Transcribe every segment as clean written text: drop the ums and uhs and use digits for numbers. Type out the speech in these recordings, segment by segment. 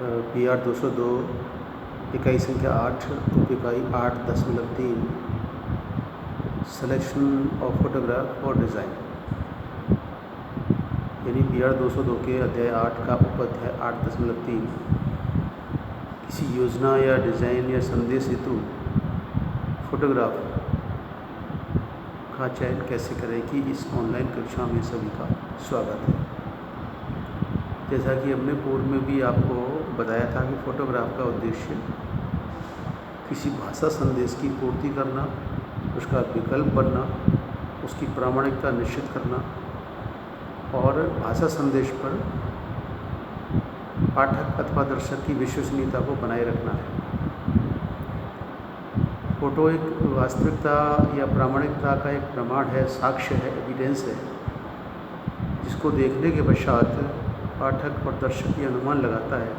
PR 202 इकाई संख्या 8 उप इकाई 8.3 सिलेक्शन ऑफ फोटोग्राफ और डिज़ाइन, यानी PR 202 के अध्याय 8 का उप अध्याय 8.3 किसी योजना या डिज़ाइन या संदेश हेतु फोटोग्राफ का चयन कैसे करें कि इस ऑनलाइन कक्षा में सभी का स्वागत है। जैसा कि हमने पूर्व में भी आपको बताया था कि फ़ोटोग्राफ का उद्देश्य किसी भाषा संदेश की पूर्ति करना, उसका विकल्प बनना, उसकी प्रामाणिकता निश्चित करना और भाषा संदेश पर पाठक अथवा दर्शक की विश्वसनीयता को बनाए रखना है। फ़ोटो एक वास्तविकता या प्रामाणिकता का एक प्रमाण है, साक्ष्य है, एविडेंस है, जिसको देखने के पश्चात पाठक और दर्शक ये अनुमान लगाता है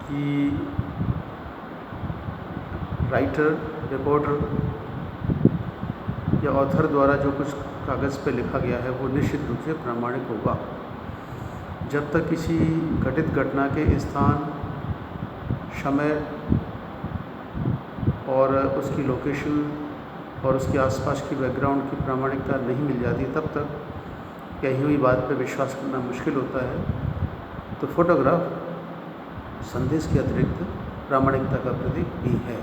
कि राइटर, रिपोर्टर या ऑथर द्वारा जो कुछ कागज़ पर लिखा गया है वो निश्चित रूप से प्रामाणिक होगा। जब तक किसी घटित घटना के स्थान, समय और उसकी लोकेशन और उसके आसपास की बैकग्राउंड की प्रामाणिकता नहीं मिल जाती, तब तक कही हुई बात पर विश्वास करना मुश्किल होता है। तो फोटोग्राफ संदेश के अतिरिक्त प्रामाणिकता का प्रतीक भी है,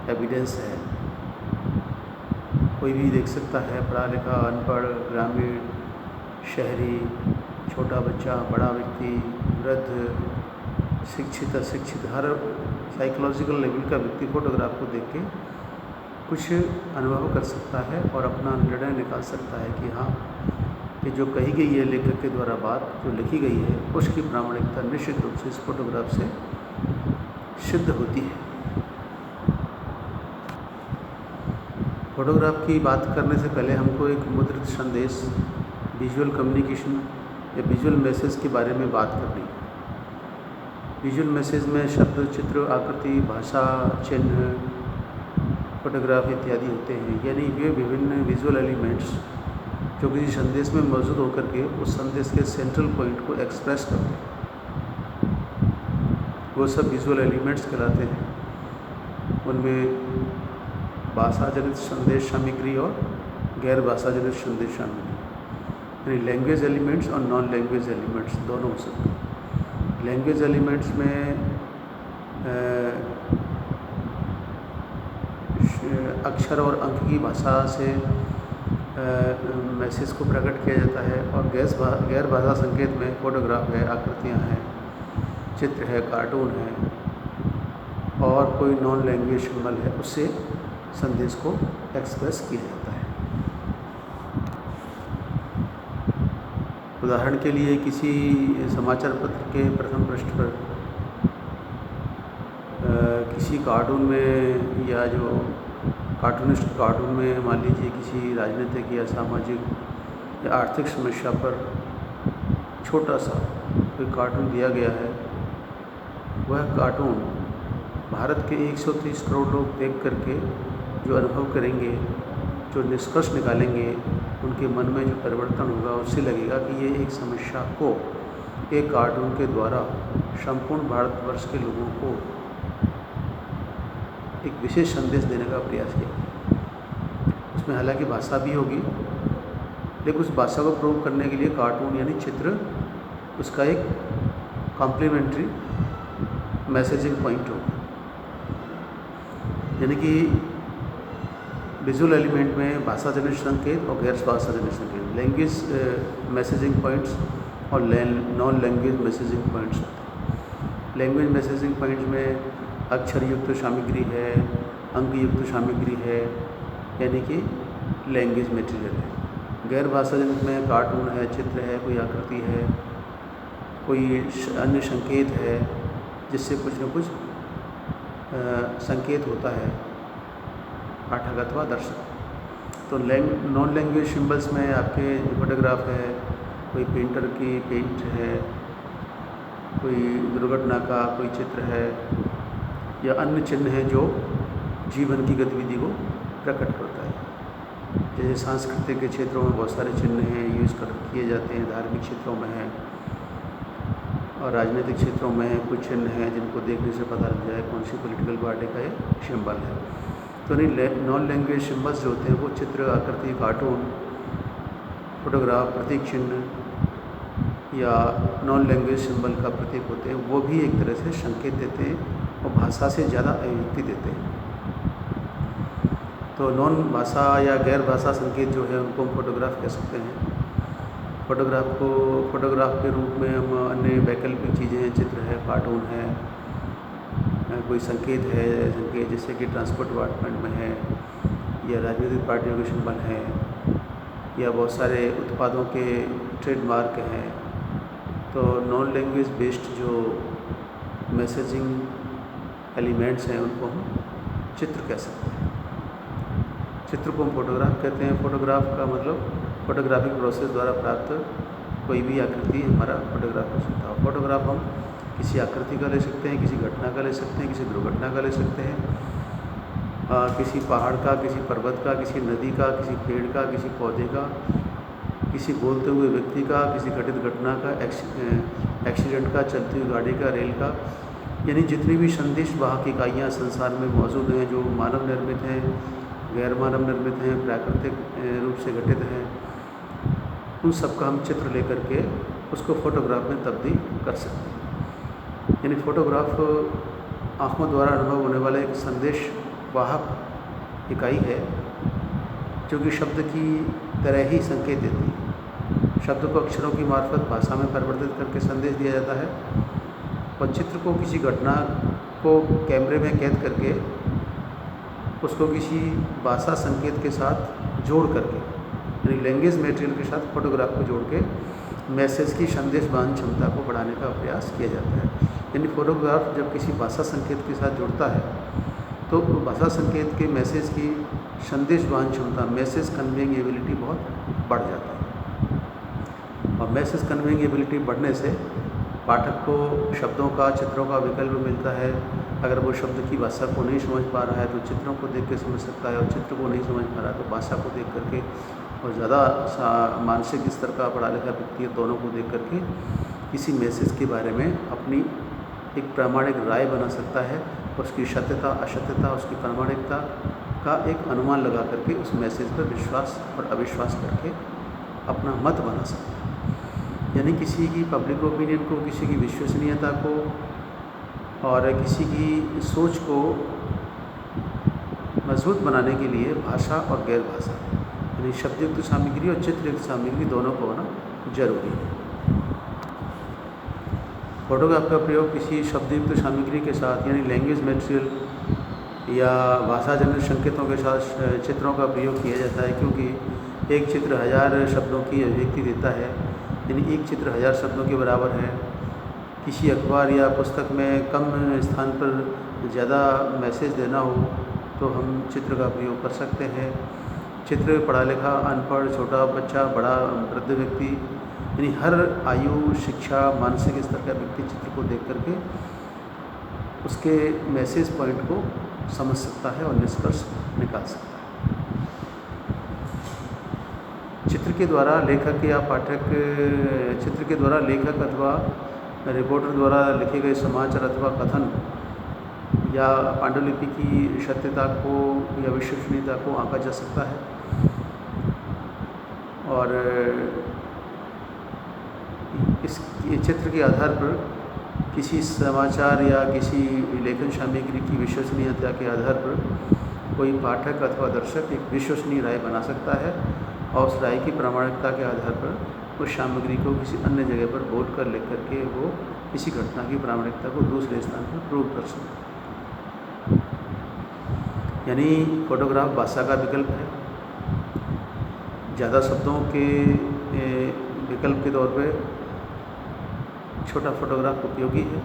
एविडेंस है। कोई भी देख सकता है, पढ़ा लिखा, अनपढ़, ग्रामीण, शहरी, छोटा बच्चा, बड़ा व्यक्ति, वृद्ध, शिक्षित, अशिक्षित, हर साइकोलॉजिकल लेवल का व्यक्ति फोटोग्राफ को देख के कुछ अनुभव कर सकता है और अपना निर्णय निकाल सकता है कि हाँ, कि जो कही गई है लेखक के द्वारा बात जो लिखी गई है उसकी प्रामाणिकता निश्चित रूप से इस फोटोग्राफ से सिद्ध होती है। फोटोग्राफ की बात करने से पहले हमको एक मुद्रित संदेश, विजुअल कम्युनिकेशन या विजुअल मैसेज के बारे में बात करनी है। विजुअल मैसेज में शब्द, चित्र, आकृति, भाषा, चिन्ह, फोटोग्राफ इत्यादि होते हैं, यानी वे विभिन्न विजुअल एलिमेंट्स जो किसी संदेश में मौजूद होकर के उस संदेश के सेंट्रल पॉइंट को एक्सप्रेस करते हैं, वो सब विजुअल एलिमेंट्स कहलाते हैं। उनमें भाषा जनित संदेश सामग्री और गैर भाषा जनित संदेश सामग्री, यानी लैंग्वेज एलिमेंट्स और नॉन लैंग्वेज एलिमेंट्स दोनों हो सकते हैं। लैंग्वेज एलिमेंट्स में अक्षर और अंक की भाषा से मैसेज को प्रकट किया जाता है और गैर भाषा संकेत में फोटोग्राफ है, आकृतियाँ हैं, चित्र है, कार्टून है और कोई नॉन लैंग्वेज सिंबल है, उससे संदेश को एक्सप्रेस किया जाता है। उदाहरण के लिए किसी समाचार पत्र के प्रथम पृष्ठ पर किसी कार्टून में या जो कार्टूनिस्ट कार्टून में मान लीजिए किसी राजनीतिक या सामाजिक या आर्थिक समस्या पर छोटा सा कोई कार्टून दिया गया है, वह कार्टून भारत के 130 करोड़ लोग देख करके जो अनुभव करेंगे, जो निष्कर्ष निकालेंगे, उनके मन में जो परिवर्तन होगा, उससे लगेगा कि ये एक समस्या को एक कार्टून के द्वारा संपूर्ण भारतवर्ष के लोगों को एक विशेष संदेश देने का प्रयास किया। उसमें हालांकि भाषा भी होगी, लेकिन उस भाषा को प्रूव करने के लिए कार्टून यानी चित्र उसका एक कॉम्प्लीमेंट्री मैसेजिंग पॉइंट होगा। यानी कि विजुअल एलिमेंट में भाषा जनित संकेत और गैर भाषा जनित संकेत, लैंग्वेज मैसेजिंग पॉइंट्स और नॉन लैंग्वेज मैसेजिंग पॉइंट्स होते हैं। लैंग्वेज मैसेजिंग पॉइंट्स में अक्षर युक्त सामग्री है, अंक युक्त सामग्री है, यानी कि लैंग्वेज मटेरियल है। गैर भाषा जनित में कार्टून है, चित्र है, कोई आकृति है, कोई अन्य संकेत है, जिससे कुछ न कुछ संकेत होता है पाठक अथवा दर्शक। तो नॉन लैंग्वेज सिंबल्स में आपके फोटोग्राफ है, कोई पेंटर की पेंट है, कोई दुर्घटना का कोई चित्र है या अन्य चिन्ह है जो जीवन की गतिविधि को प्रकट करता है। जैसे सांस्कृतिक के क्षेत्रों में बहुत सारे चिन्ह हैं, यूज़ किए जाते हैं, धार्मिक क्षेत्रों में हैं और राजनीतिक क्षेत्रों में कुछ चिन्ह हैं जिनको देखने से पता लग जाए कौन सी पॉलिटिकल पार्टी का ये सिंबल है। तो नहीं, नॉन लैंग्वेज सिंबल्स जो होते हैं वो चित्र, आकृति, कार्टून, फोटोग्राफ, प्रतीक चिन्ह या नॉन लैंग्वेज सिंबल का प्रतीक होते हैं, वो भी एक तरह से संकेत देते हैं और भाषा से ज़्यादा अभिव्यक्ति देते हैं। तो नॉन भाषा या गैर भाषा संकेत जो है उनको हम फोटोग्राफ कह सकते हैं। फोटोग्राफ के रूप में हम अन्य वैकल्पिक चीज़ें हैं, चित्र है, कार्टून है, कोई संकेत जैसे कि ट्रांसपोर्ट डिपार्टमेंट में है या राजनीतिक पार्टियों के सिंबल हैं या बहुत सारे उत्पादों के ट्रेडमार्क हैं। तो नॉन लैंग्वेज बेस्ड जो मैसेजिंग एलिमेंट्स हैं उनको हम चित्र कह सकते हैं। चित्र को हम फोटोग्राफ कहते हैं। फोटोग्राफ का मतलब फोटोग्राफिक प्रोसेस द्वारा प्राप्त कोई भी आकृति हमारा फोटोग्राफ हो सकता है। फोटोग्राफ हम किसी आकृति का ले सकते हैं, किसी घटना का ले सकते हैं, किसी दुर्घटना का ले सकते हैं, किसी पहाड़ का, किसी पर्वत का, किसी नदी का, किसी पेड़ का, किसी पौधे का, किसी बोलते हुए व्यक्ति का, किसी घटित घटना का, एक्सीडेंट का, चलती हुई गाड़ी का, रेल का, यानी जितनी भी संदेश वाहक इकाइयाँ संसार में मौजूद हैं, जो मानव निर्मित हैं, गैर मानव निर्मित हैं, प्राकृतिक रूप से घटित हैं, उन सब का हम चित्र लेकर के उसको फोटोग्राफ में तब्दील कर सकते हैं। यानी फोटोग्राफ आँखों द्वारा अनुभव होने वाला एक संदेश वाहक इकाई है जो कि शब्द की तरह ही संकेत देती है। शब्द को अक्षरों की मार्फत भाषा में परिवर्तित करके संदेश दिया जाता है और चित्र को किसी घटना को कैमरे में कैद करके उसको किसी भाषा संकेत के साथ जोड़ करके, यानी लैंग्वेज मटेरियल के साथ फोटोग्राफ को जोड़ के मैसेज की संदेश वहन क्षमता को बढ़ाने का प्रयास किया जाता है। यानी फोटोग्राफ जब किसी भाषा संकेत के साथ जुड़ता है तो भाषा संकेत के मैसेज की संदेश वहन क्षमता, मैसेज कन्वेइंग एबिलिटी बहुत बढ़ जाता है। और मैसेज कन्वेइंग एबिलिटी बढ़ने से पाठक को शब्दों का, चित्रों का विकल्प मिलता है। अगर वो शब्द की भाषा को नहीं समझ पा रहा है तो चित्रों को देख के समझ सकता है, और चित्र को नहीं समझ पा रहा है तो भाषा को देख करके, और ज़्यादा मानसिक स्तर का पढ़ा लिखा व्यक्ति दोनों को देख करके किसी मैसेज के बारे में अपनी एक प्रामाणिक राय बना सकता है। उसकी सत्यता, असत्यता, उसकी प्रामाणिकता का एक अनुमान लगा करके उस मैसेज पर विश्वास और अविश्वास करके अपना मत बना सकता है। यानी किसी की पब्लिक ओपिनियन को, किसी की विश्वसनीयता को और किसी की सोच को मजबूत बनाने के लिए भाषा और गैर भाषा, यानी शब्दयुक्त सामग्री और चित्रयुक्त सामग्री दोनों को होना जरूरी है। फोटोग्राफ का प्रयोग किसी शब्दयुक्त सामग्री के साथ, यानी लैंग्वेज मटेरियल या भाषाजन्य संकेतों के साथ चित्रों का प्रयोग किया जाता है, क्योंकि एक चित्र 1000 शब्दों की अभिव्यक्ति देता है। यानी एक चित्र 1000 शब्दों के बराबर है। किसी अखबार या पुस्तक में कम स्थान पर ज़्यादा मैसेज देना हो तो हम चित्र का प्रयोग कर सकते हैं। चित्र पढ़ा लिखा, अनपढ़, छोटा बच्चा, बड़ा, वृद्ध व्यक्ति, यानी हर आयु, शिक्षा, मानसिक स्तर का व्यक्ति चित्र को देख करके उसके मैसेज पॉइंट को समझ सकता है और निष्कर्ष निकाल सकता है। चित्र के द्वारा लेखक या पाठक, चित्र के द्वारा लेखक अथवा रिपोर्टर द्वारा लिखे गए समाचार अथवा कथन या पांडुलिपि की सत्यता को या विश्वसनीयता को आंका जा सकता है। और इस चित्र के आधार पर किसी समाचार या किसी लेखन सामग्री की विश्वसनीयता के आधार पर कोई पाठक अथवा दर्शक एक विश्वसनीय राय बना सकता है और उस राय की प्रामाणिकता के आधार पर उस सामग्री को किसी अन्य जगह पर बोल्ड कर लिख करके वो किसी घटना की प्रामाणिकता को दूसरे स्थान पर प्रूव कर सकता है। यानी फोटोग्राफ भाषा का विकल्प है। ज़्यादा शब्दों के विकल्प के तौर पे छोटा फोटोग्राफ उपयोगी है।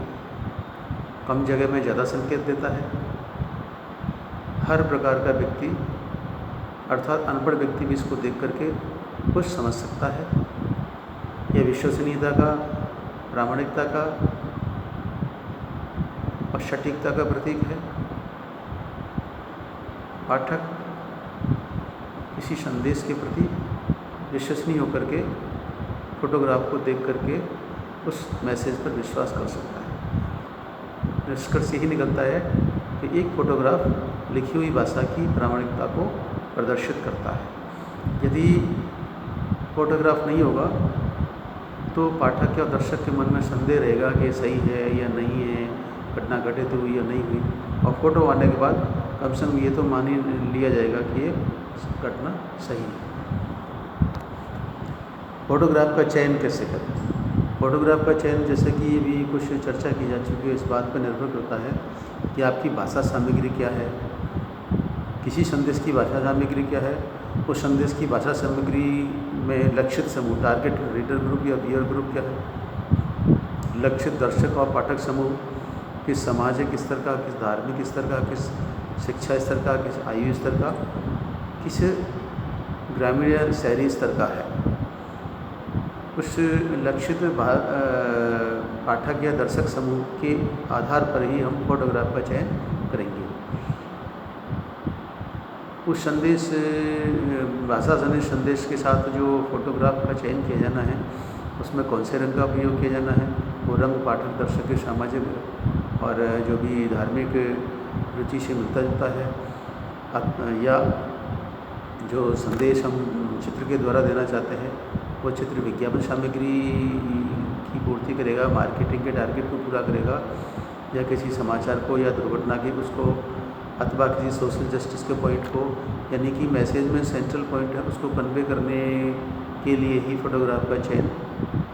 कम जगह में ज़्यादा संकेत देता है। हर प्रकार का व्यक्ति अर्थात अनपढ़ व्यक्ति भी इसको देख करके कुछ समझ सकता है। यह विश्वसनीयता का, प्रामाणिकता का और सटीकता का प्रतीक है। पाठक किसी संदेश के प्रति विश्वसनीय होकर के फोटोग्राफ को देख करके उस मैसेज पर विश्वास कर सकता है। निष्कर्ष यही निकलता है कि एक फोटोग्राफ लिखी हुई भाषा की प्रामाणिकता को प्रदर्शित करता है। यदि फोटोग्राफ नहीं होगा तो पाठक या दर्शक के मन में संदेह रहेगा कि सही है या नहीं है, घटना घटित हुई या नहीं हुई, और फोटो आने के बाद कम से कम ये तो मान ही लिया जाएगा कि ये घटना सही है। फोटोग्राफ का चयन कैसे करें? फोटोग्राफ का चयन, जैसे कि ये भी कुछ चर्चा की जा चुकी है, इस बात पर निर्भर करता है कि आपकी भाषा सामग्री क्या है, किसी संदेश की भाषा सामग्री क्या है, उस संदेश की भाषा सामग्री में लक्षित समूह, टारगेट रीडर ग्रुप या व्यूअर ग्रुप क्या है, लक्षित दर्शक और पाठक समूह किस सामाजिक स्तर का, किस धार्मिक स्तर का, किस शिक्षा स्तर का, किस आयु स्तर का, किस ग्रामीण या शहरी स्तर का है। उस लक्षित पाठक या दर्शक समूह के आधार पर ही हम फोटोग्राफ का चयन करेंगे। उस संदेश, भाषा जनित संदेश के साथ जो फोटोग्राफ का चयन किया जाना है, उसमें कौन से रंग का उपयोग किया जाना है, वो रंग पाठक दर्शक के सामाजिक और जो भी धार्मिक रुचि से मिलता जुलता है, या जो संदेश हम चित्र के द्वारा देना चाहते हैं वो चित्र विज्ञापन सामग्री की पूर्ति करेगा, मार्केटिंग के टारगेट को पूरा करेगा, या किसी समाचार को या दुर्घटना की उसको, अथवा किसी सोशल जस्टिस के पॉइंट को, यानी कि मैसेज में सेंट्रल पॉइंट है उसको कन्वे करने के लिए ही फोटोग्राफ का चयन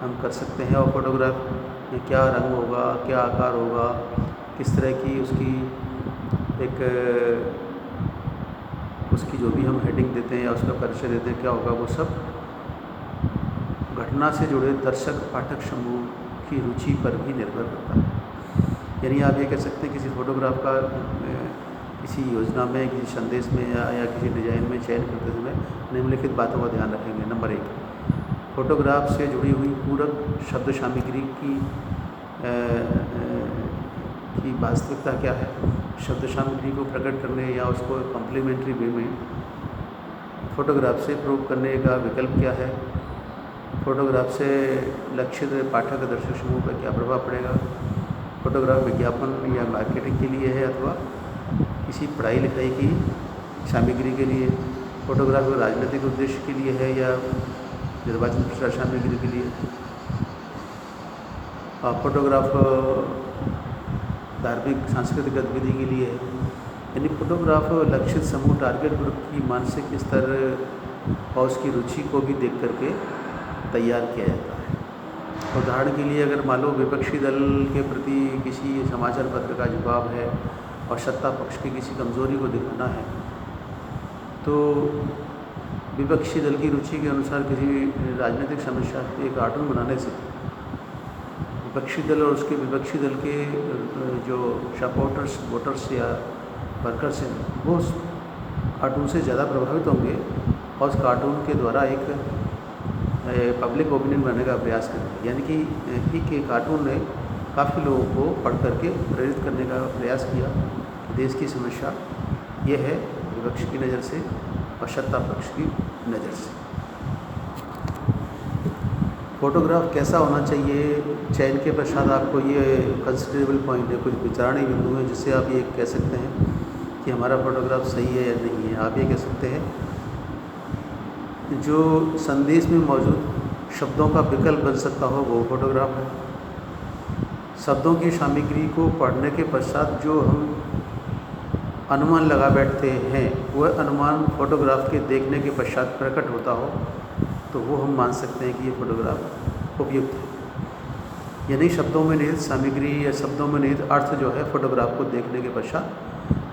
हम कर सकते हैं। और फोटोग्राफ में क्या रंग होगा, क्या आकार होगा, किस तरह की उसकी जो भी हम हेडिंग देते हैं या उसका परिचय देते हैं क्या होगा, वो सब घटना से जुड़े दर्शक पाठक समूह की रुचि पर भी निर्भर करता है। यानी आप ये कह सकते हैं किसी फोटोग्राफ का किसी योजना में, किसी संदेश में या किसी डिज़ाइन में चयन करते समय निम्नलिखित बातों का ध्यान रखेंगे। नंबर 1, फोटोग्राफ से जुड़ी हुई पूरक शब्द सामग्री की वास्तविकता क्या है, शब्द सामग्री को प्रकट करने या उसको कॉम्प्लीमेंट्री वे में फोटोग्राफ से प्रूव करने का विकल्प क्या है, फोटोग्राफ से लक्षित पाठक दर्शक समूह पर क्या प्रभाव पड़ेगा, फोटोग्राफ विज्ञापन या मार्केटिंग के लिए है अथवा किसी पढ़ाई लिखाई की सामग्री के लिए, फोटोग्राफ राजनीतिक उद्देश्य के लिए है या निर्वाचन प्रचार सामग्री के लिए, फोटोग्राफ धार्मिक सांस्कृतिक गतिविधि के लिए है। यानी फोटोग्राफ लक्षित समूह टारगेट ग्रुप की मानसिक स्तर और उसकी रुचि को भी देख करके तैयार किया जाता है। उदाहरण के लिए अगर मान लो विपक्षी दल के प्रति किसी समाचार पत्र का जवाब है और सत्ता पक्ष की किसी कमज़ोरी को दिखाना है, तो विपक्षी दल की रुचि के अनुसार किसी राजनीतिक समस्या पे कार्टून बनाने से विपक्षी दल और उसके विपक्षी दल के जो सपोर्टर्स, वोटर्स या वर्कर्स हैं, वो उस कार्टून से ज़्यादा प्रभावित होंगे और उस कार्टून के द्वारा एक पब्लिक ओपिनियन बनाने का प्रयास करेंगे। यानी कि एक कार्टून ने काफ़ी लोगों को पढ़ करके प्रेरित करने का प्रयास किया कि देश की समस्या ये है, विपक्ष की नज़र से और सत्ता पक्ष की नज़र से। फोटोग्राफ कैसा होना चाहिए, चयन के पश्चात आपको ये कंसिडरेबल पॉइंट है, कुछ विचारणीय बिंदु हैं जिससे आप ये कह सकते हैं कि हमारा फोटोग्राफ सही है या नहीं है। आप ये कह सकते हैं जो संदेश में मौजूद शब्दों का विकल्प बन सकता हो वो फोटोग्राफ है। शब्दों की सामग्री को पढ़ने के पश्चात जो हम अनुमान लगा बैठते हैं वह अनुमान फोटोग्राफ के देखने के पश्चात प्रकट होता हो तो वो हम मान सकते हैं कि ये फोटोग्राफ उपयुक्त है। यानी शब्दों में निहित सामग्री या शब्दों में निहित अर्थ जो है फोटोग्राफ को देखने के पश्चात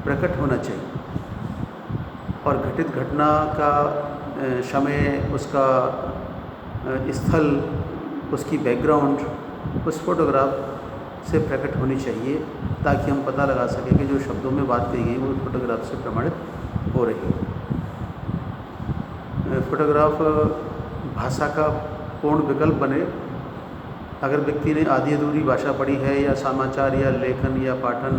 प्रकट होना चाहिए और घटित घटना का समय, उसका स्थल, उसकी बैकग्राउंड उस फोटोग्राफ से प्रकट होनी चाहिए ताकि हम पता लगा सकें कि जो शब्दों में बात कही गई वो फोटोग्राफ से प्रमाणित हो रही है। फोटोग्राफ भाषा का पूर्ण विकल्प बने। अगर व्यक्ति ने आधी अधूरी भाषा पढ़ी है या समाचार या लेखन या पाठन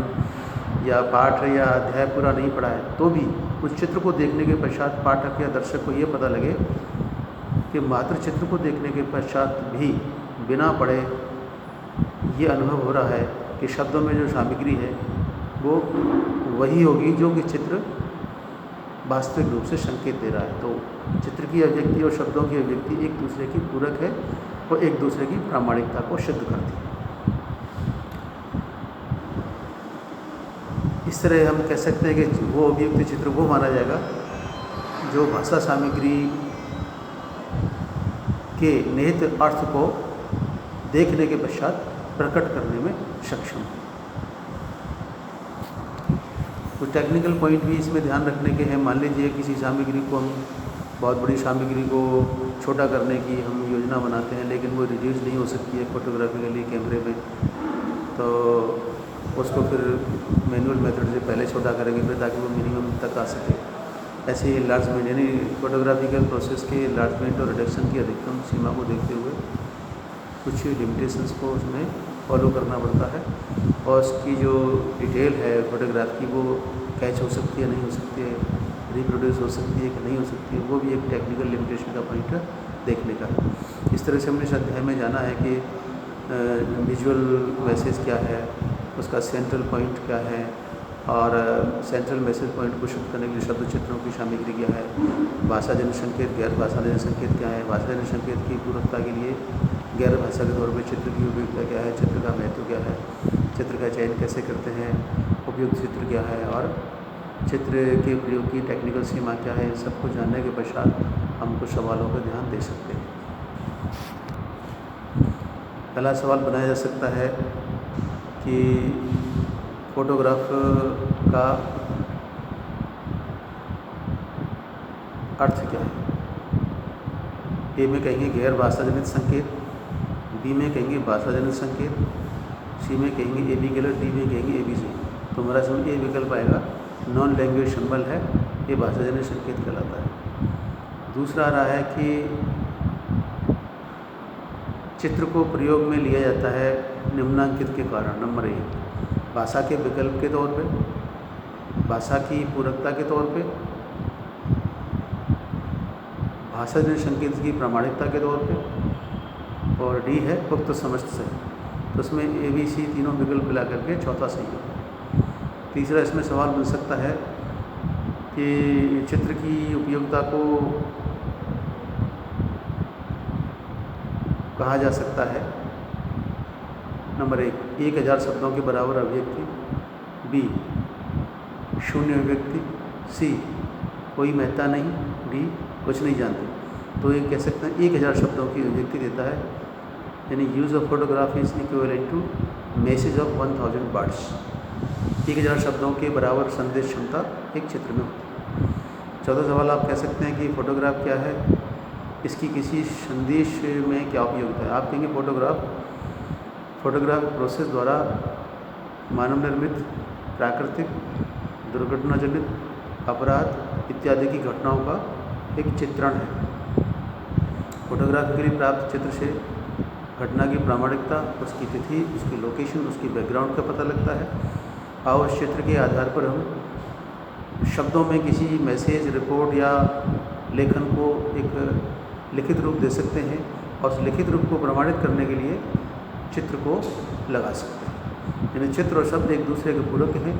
या पाठ या अध्याय पूरा नहीं पढ़ा है तो भी उस चित्र को देखने के पश्चात पाठक या दर्शक को ये पता लगे कि मात्र चित्र को देखने के पश्चात भी बिना पढ़े ये अनुभव हो रहा है कि शब्दों में जो सामग्री है वो वही होगी जो कि चित्र वास्तविक रूप से संकेत दे रहा है। तो चित्र की अभिव्यक्ति और शब्दों की अभिव्यक्ति एक दूसरे की पूरक है और एक दूसरे की प्रामाणिकता को सिद्ध करती है। इस तरह हम कह सकते हैं कि वो अभिव्यक्ति चित्र वो माना जाएगा जो भाषा सामग्री के निहित अर्थ को देखने के पश्चात प्रकट करने में सक्षम है। तो टेक्निकल पॉइंट भी इसमें ध्यान रखने के हैं। मान लीजिए किसी सामग्री को हम बहुत बड़ी सामग्री को छोटा करने की हम योजना बनाते हैं, लेकिन वो रिड्यूस नहीं हो सकती है फोटोग्राफी के लिए कैमरे में, तो उसको फिर मैनुअल मेथड से पहले छोटा करेंगे फिर ताकि वो मिनिमम तक आ सके। ऐसे ही इन्लार्जमेंट यानी फोटोग्राफिकल प्रोसेस के इन्लार्जमेंट और रिडक्शन की अधिकतम सीमा को देखते हुए कुछ लिमिटेशंस को उसमें फॉलो करना पड़ता है और उसकी जो डिटेल है फोटोग्राफ की वो कैच हो सकती है, नहीं हो सकती है, रिप्रोड्यूस हो सकती है कि नहीं हो सकती है, वो भी एक टेक्निकल लिमिटेशन का पॉइंट देखने का है। इस तरह से हमने इस अध्याय में जाना है कि विजुअल मैसेज क्या है, उसका सेंट्रल पॉइंट क्या है और सेंट्रल मैसेज पॉइंट को शुद्ध करने के लिए शब्द चित्रों की सामग्री क्या है, भाषाजन्य संकेत, गैर भाषाजन्य संकेत क्या है, भाषाजन्य संकेत की पूरकता के लिए गैर भाषा के तौर पर चित्र की उपयोगिता क्या है, चित्र का महत्व क्या है, चित्र का चयन कैसे करते हैं, उपयुक्त चित्र क्या है और चित्र के प्रयोग की टेक्निकल सीमा क्या है। इन सबको जानने के पश्चात हम कुछ सवालों पर ध्यान दे सकते हैं। पहला सवाल बनाया जा सकता है कि फोटोग्राफ का अर्थ क्या है। ए में कहेंगे गैर भाषाजनित संकेत, बी में कहेंगे भाषाजनित संकेत, सी में कहेंगे ए बी गलत, डी में कहेंगे ए बी सी। तो हमारा समझ ए विकल्प आएगा, नॉन लैंग्वेज सिंबल है, ये भाषाजन्य संकेत कहलाता है। दूसरा आ रहा है कि चित्र को प्रयोग में लिया जाता है निम्नांकित के कारण। नंबर 1, भाषा के विकल्प के तौर पे, भाषा की पूरकता के तौर पे, भाषाजन्य संकेत की प्रामाणिकता के तौर पे, और डी है उक्त समस्त सही। तो इसमें ए बी सी तीनों विकल्प मिला करके चौथा सही है। तीसरा इसमें सवाल बन सकता है कि चित्र की उपयोगिता को कहा जा सकता है। नंबर 1, 1000 शब्दों के बराबर अभिव्यक्ति, बी 0 अभिव्यक्ति, सी कोई महत्ता नहीं, डी कुछ नहीं जानते। तो ये कह सकते हैं 1000 शब्दों की अभिव्यक्ति देता है, यानी use of photography is equivalent to message of 1000 words. 1000 शब्दों के बराबर संदेश क्षमता एक चित्र में होती है। चौथा सवाल आप कह सकते हैं कि फोटोग्राफ क्या है, इसकी किसी संदेश में क्या उपयोगिता है। आप कहेंगे फोटोग्राफ प्रोसेस द्वारा मानव निर्मित, प्राकृतिक, दुर्घटनाजनित, अपराध इत्यादि की घटनाओं का एक चित्रण है। फोटोग्राफी के लिए प्राप्त चित्र से घटना की प्रामाणिकता, उसकी तिथि, उसकी लोकेशन, उसकी बैकग्राउंड का पता लगता है और उस चित्र के आधार पर हम शब्दों में किसी मैसेज, रिपोर्ट या लेखन को एक लिखित रूप दे सकते हैं और उस लिखित रूप को प्रमाणित करने के लिए चित्र को लगा सकते हैं। यानी चित्र और शब्द एक दूसरे के पूरक हैं,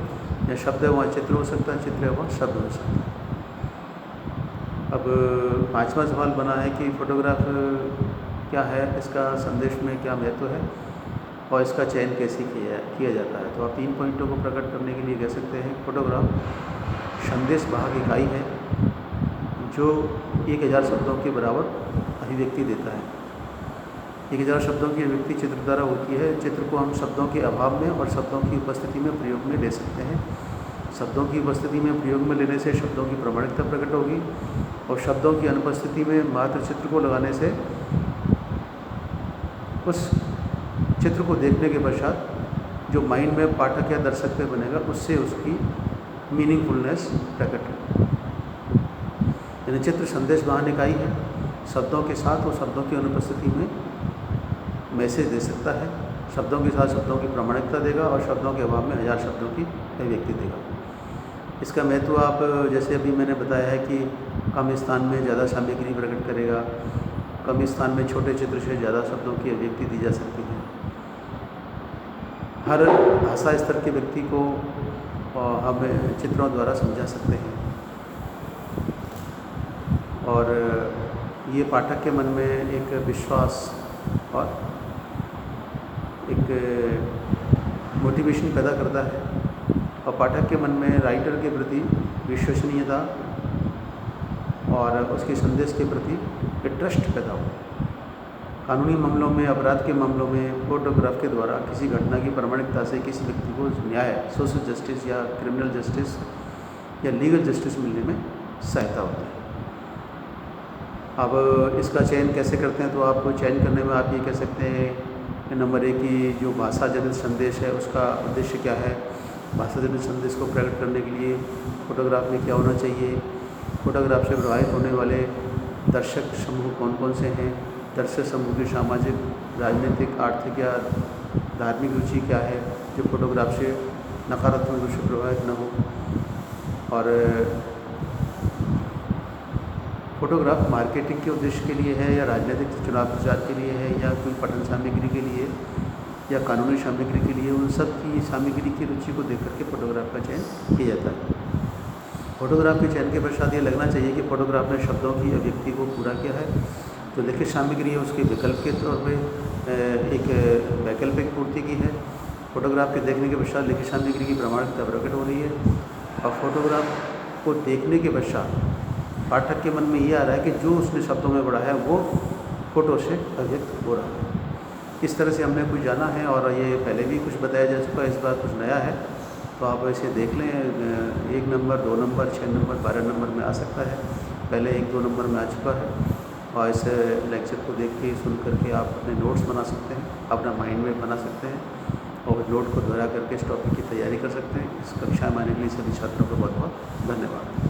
या शब्द है वहाँ चित्र हो सकता है, चित्र है वहाँ शब्द हो सकता है। अब 5वां सवाल बना है कि फोटोग्राफ क्या है, इसका संदेश में क्या महत्व है और इसका चयन कैसे किया जाता है। तो आप 3 पॉइंटों को प्रकट करने के लिए कह सकते हैं फोटोग्राफ संदेश वाहक इकाई है जो 1000 शब्दों के बराबर अभिव्यक्ति देता है। 1000 शब्दों की अभिव्यक्ति चित्र द्वारा होती है। चित्र को हम शब्दों के अभाव में और शब्दों की उपस्थिति में प्रयोग में ले सकते हैं। शब्दों की उपस्थिति में प्रयोग में लेने से शब्दों की प्रामाणिकता प्रकट होगी और शब्दों की अनुपस्थिति में मात्र चित्र को लगाने से उस चित्र को देखने के पश्चात जो माइंड में पाठक या दर्शक पे बनेगा उससे उसकी मीनिंगफुलनेस प्रकट है। यानी चित्र संदेश वाहन इकाई है, शब्दों के साथ और शब्दों की अनुपस्थिति में मैसेज दे सकता है, शब्दों के साथ शब्दों की प्रामाणिकता देगा और शब्दों के अभाव में 1000 शब्दों की अभिव्यक्ति देगा। इसका महत्व आप जैसे अभी मैंने बताया है कि कम स्थान में ज़्यादा सामग्री प्रकट करेगा, कम स्थान में छोटे चित्र से ज़्यादा शब्दों की अभिव्यक्ति दी जा सकती है। हर भाषा स्तर के व्यक्ति को हम चित्रों द्वारा समझा सकते हैं। और ये पाठक के मन में एक विश्वास और एक मोटिवेशन पैदा करता है और पाठक के मन में राइटर के प्रति विश्वसनीयता और उसके संदेश के प्रति एक ट्रस्ट पैदा हो। कानूनी मामलों में, अपराध के मामलों में फोटोग्राफ के द्वारा किसी घटना की प्रामाणिकता से किसी व्यक्ति को न्याय, सोशल जस्टिस या क्रिमिनल जस्टिस या लीगल जस्टिस मिलने में सहायता होती है। अब इसका चयन कैसे करते हैं, तो आप चयन करने में आप ये कह सकते हैं कि नंबर 1 की जो भाषा जनित संदेश है उसका उद्देश्य क्या है, भाषा जनित संदेश को प्रकट करने के लिए फोटोग्राफ में क्या होना चाहिए, फोटोग्राफ से प्रभावित होने वाले दर्शक समूह कौन कौन से हैं, दर्शक समूह की सामाजिक, राजनीतिक, आर्थिक या धार्मिक रुचि क्या है जो फोटोग्राफ से नकारात्मक रूप से प्रभावित न हो। और फोटोग्राफ मार्केटिंग के उद्देश्य के लिए है या राजनीतिक चुनाव प्रचार के लिए है या कोई पठन सामग्री के लिए या कानूनी सामग्री के लिए, उन सब की सामग्री की रुचि को देख करके फोटोग्राफ का चयन किया जाता है। फोटोग्राफ के चयन के पश्चात ये लगना चाहिए कि फोटोग्राफ ने शब्दों की अभिव्यक्ति को पूरा किया है। जो लिखित सामग्री है उसके विकल्प के तौर पर एक वैकल्पिक पूर्ति की है। फोटोग्राफ के देखने के पश्चात लिखित सामग्री की प्रामाणिकता प्रकट हो रही है और फोटोग्राफ को देखने के पश्चात पाठक के मन में ये आ रहा है कि जो उसने शब्दों में पढ़ा है वो फोटो से अभिव्यक्त हो रहा है। इस तरह से हमने कुछ जाना है और ये पहले भी कुछ बताया जा चुका है, इस बार कुछ नया है तो आप इसे देख लें। 1 नंबर, 2 नंबर, 6 नंबर, 12 नंबर में आ सकता है। पहले 1-2 नंबर में आ चुका है और इस लेक्चर को देख के, सुन करके आप अपने नोट्स बना सकते हैं, अपना माइंड में बना सकते हैं और नोट को दोहरा करके इस टॉपिक की तैयारी कर सकते हैं। इस कक्षा में आने के लिए सभी छात्रों को बहुत बहुत धन्यवाद।